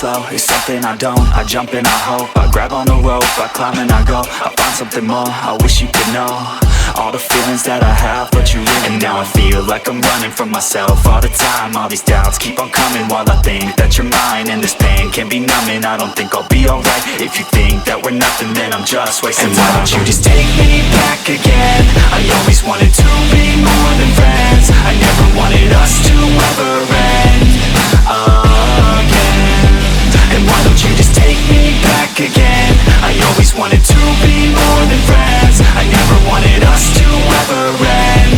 slow, it's something I don't. I jump and I hope, I grab on the rope, I climb and I go, I find something more, I wish you could know all the feelings that I have, but you really. And now I feel like I'm running from myself all the time. All these doubts keep on coming while I think that you're mine. And this pain can be numbing, I don't think I'll be alright. If you think that we're nothing, then I'm just wasting time. And why don't you just take me back again? I always wanted to be more than friends. I never wanted us to ever end again. And why don't you just take me back again? I always wanted to be more than friends. I never wanted us to ever end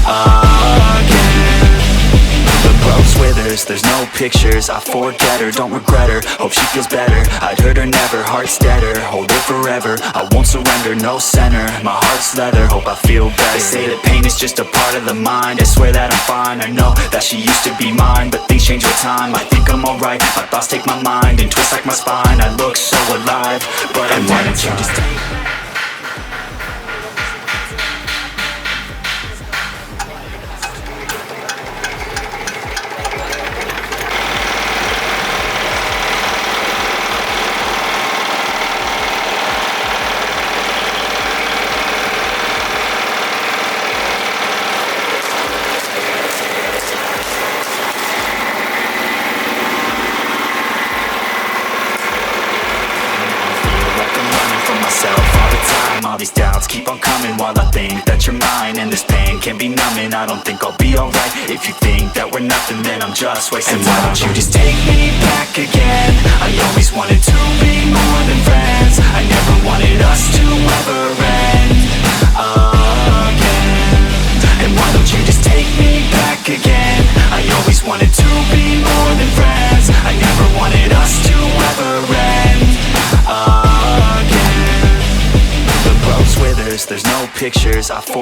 again. The rose withers, there's no pictures. I forget her, don't regret her, hope she feels better. I'd hurt her never, heart steadier, hold her forever. I won't surrender, no center, my heart's leather, hope I feel better. They say that pain is just a part of the mind. I swear that I'm fine, I know that she used to be mine, but things change with time. I think I'm alright, my thoughts take my mind and twist like my spine. I look so alive, but I'm why don't you just take. All these doubts keep on coming while I think that you're mine. And this pain can be numbing, I don't think I'll be alright. If you think that we're nothing, then I'm just wasting time. And why don't you just take me back again? I always wanted to be more than friends. I never wanted us to ever end again. And why don't you just take me back again? I always wanted to be more than friends. I never wanted us to ever end again. The rose withers, there's no pictures. I